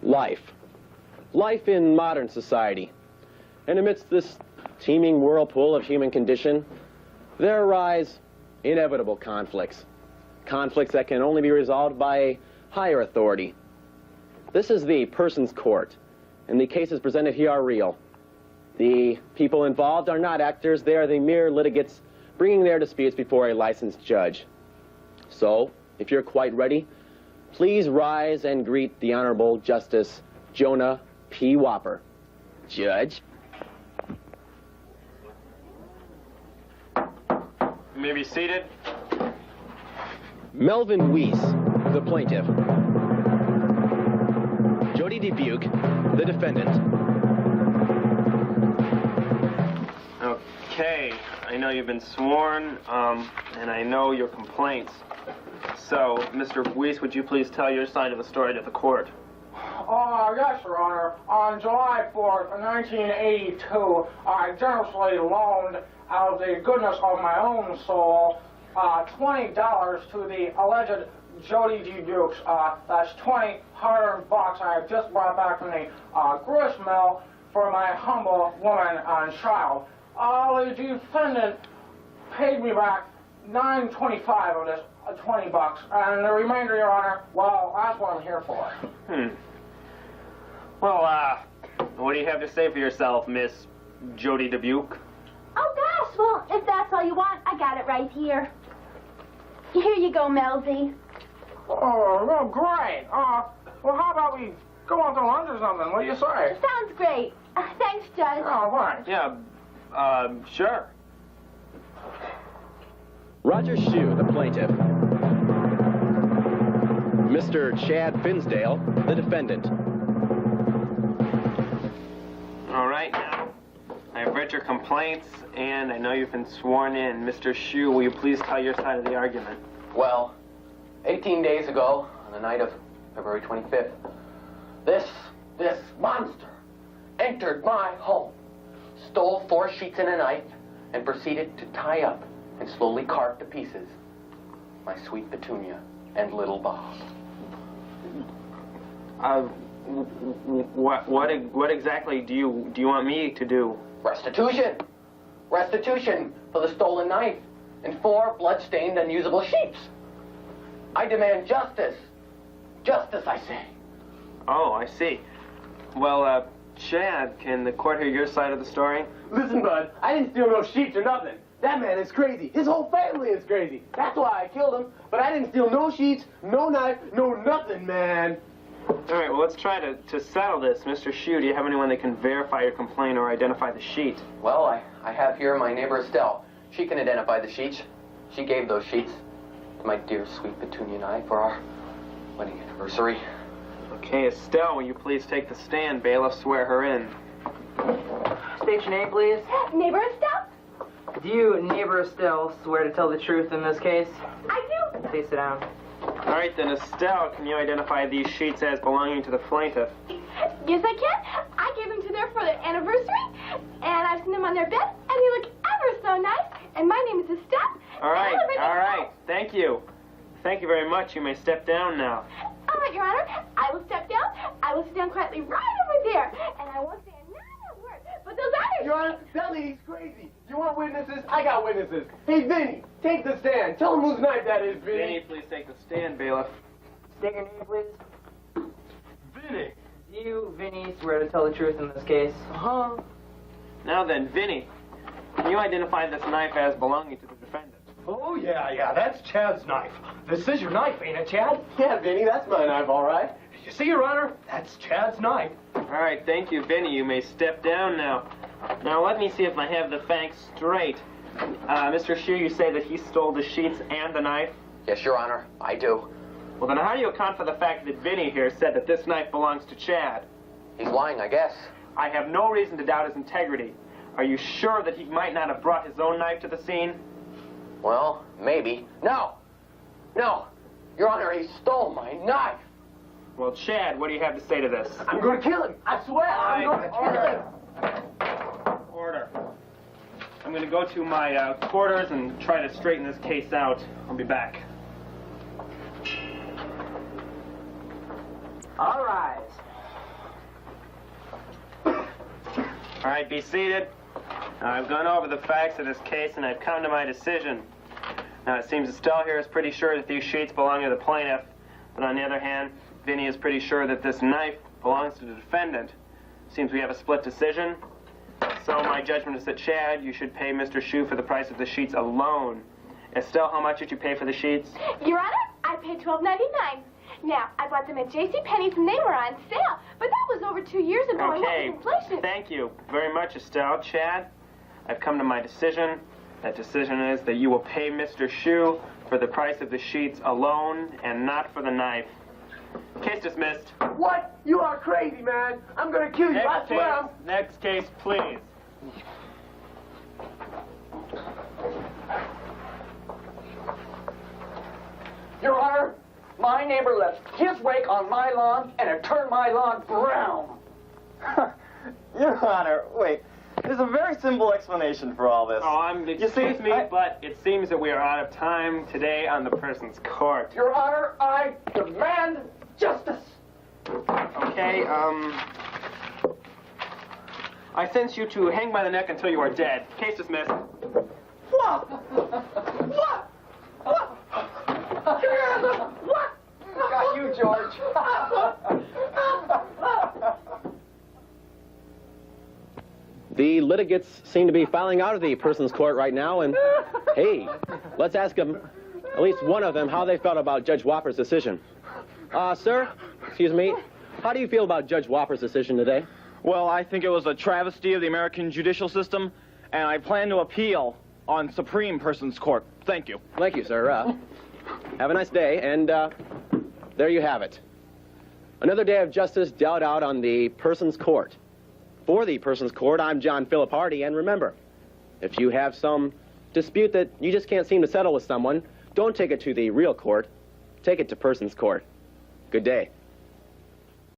Life. Life in modern society. And amidst this teeming whirlpool of human condition, there arise inevitable conflicts. Conflicts that can only be resolved by a higher authority. This is the person's court, and the cases presented here are real. The people involved are not actors, they are the mere litigants bringing their disputes before a licensed judge. So, if you're quite ready, please rise and greet the Honorable Justice Jonah P. Whopper. Judge. You may be seated. Melvin Weiss, the plaintiff. Jody Dubuque, the defendant. Okay, I know you've been sworn, and I know your complaints. So, Mr. Weiss, would you please tell your side of the story to the court? Yes, Your Honor. On July 4th, 1982, I generously loaned, out of the goodness of my own soul, $20 to the alleged Jody Dubuques. That's 20 hard-earned bucks I have just brought back from the grist mill for my humble woman and child. The defendant paid me back $9.25 of this 20 bucks, and the remainder, Your Honor, well, that's what I'm here for. Well, what do you have to say for yourself, Miss Jody Dubuque? Oh, gosh, well, if that's all you want, I got it right here. Here you go, Melzy. Oh, well, great. Well, how about we go out to lunch or something? What do you say? Sounds great. Thanks, Judge. Oh, thanks. Yeah, sure. Roger Shue, the plaintiff. Mr. Chad Finsdale, the defendant. All right, now, I've read your complaints, and I know you've been sworn in. Mr. Shue, will you please tell your side of the argument? Well, 18 days ago, on the night of February 25th, this monster entered my home, stole 4 sheets and a knife, and proceeded to tie up and slowly carve to pieces my sweet Petunia and little Bob. What exactly do you want me to do? Restitution! Restitution for the stolen knife and 4 blood-stained, unusable sheets. I demand justice. Justice, I say. Oh, I see. Well, Chad, can the court hear your side of the story? Listen, bud, I didn't steal no sheets or nothing. That man is crazy. His whole family is crazy. That's why I killed him. But I didn't steal no sheets, no knife, no nothing, man. All right, well, let's try to settle this. Mr. Shue, do you have anyone that can verify your complaint or identify the sheet? Well, I have here my neighbor Estelle. She can identify the sheets. She gave those sheets to my dear sweet Petunia and I for our wedding anniversary. Okay, Estelle, will you please take the stand? Bailiff, swear her in. State your name, please. Neighbor Estelle? Do you, neighbor Estelle, swear to tell the truth in this case? I do. Please sit down. All right, then, Estelle, can you identify these sheets as belonging to the plaintiff? Yes, I can. I gave them to them for their anniversary, and I've seen them on their bed, and they look ever so nice. And my name is Estelle. All right. Thank you. Thank you very much. You may step down now. All right, Your Honor. I will step down. I will sit down quietly right over there, and I won't say another word. But those others... Your Honor, that lady's crazy. You want witnesses? I got witnesses. Hey, Vinny, take the stand. Tell him whose knife that is, Vinny. Vinny, please take the stand, bailiff. State your name, please. Vinny. Do you, Vinny, swear to tell the truth in this case? Huh? Now then, Vinny, can you identify this knife as belonging to the defendant? Oh, yeah, that's Chad's knife. This is your knife, ain't it, Chad? Yeah, Vinny, that's my knife, all right. You see, Your Honor? That's Chad's knife. All right, thank you, Vinny. You may step down now. Now, let me see if I have the facts straight. Mr. Shue, you say that he stole the sheets and the knife? Yes, Your Honor, I do. Well, then how do you account for the fact that Vinny here said that this knife belongs to Chad? He's lying, I guess. I have no reason to doubt his integrity. Are you sure that he might not have brought his own knife to the scene? Well, maybe. No! Your Honor, he stole my knife. Well, Chad, what do you have to say to this? I'm going to kill him. I swear, I'm going to kill him. Order. I'm going to go to my quarters and try to straighten this case out. I'll be back. All right. All right, be seated. Now, I've gone over the facts of this case, and I've come to my decision. Now, it seems Estelle here is pretty sure that these sheets belong to the plaintiff, but on the other hand, Vinny is pretty sure that this knife belongs to the defendant. Seems we have a split decision. So my judgment is that, Chad, you should pay Mr. Shue for the price of the sheets alone. Estelle, how much did you pay for the sheets? Your Honor, I paid $12.99. Now, I bought them at JCPenney's and they were on sale, but that was over 2 years ago. Okay, And what was inflation? thank you very much, Estelle. Chad, I've come to my decision. That decision is that you will pay Mr. Shue for the price of the sheets alone and not for the knife. Case dismissed. What? You are crazy, man. I'm gonna kill you. I swear. Next case, please. Your Honor, my neighbor left his rake on my lawn, and it turned my lawn brown. Your Honor, wait. There's a very simple explanation for all this. Oh, excuse me, but it seems that we are out of time today on the person's court. Your Honor, I demand justice. Okay, I sentence you to hang by the neck until you are dead. Case dismissed. What? What? What? What? Got you, George. The litigants seem to be filing out of the person's court right now, and hey, let's ask them, at least one of them, how they felt about Judge Whopper's decision. Sir, excuse me, how do you feel about Judge Whopper's decision today? Well, I think it was a travesty of the American judicial system, and I plan to appeal on Supreme Person's Court. Thank you. Thank you, sir. Have a nice day, and there you have it. Another day of justice dealt out on the person's court. For the person's court, I'm John Philip Hardy, and remember, if you have some dispute that you just can't seem to settle with someone, don't take it to the real court. Take it to person's court. Good day.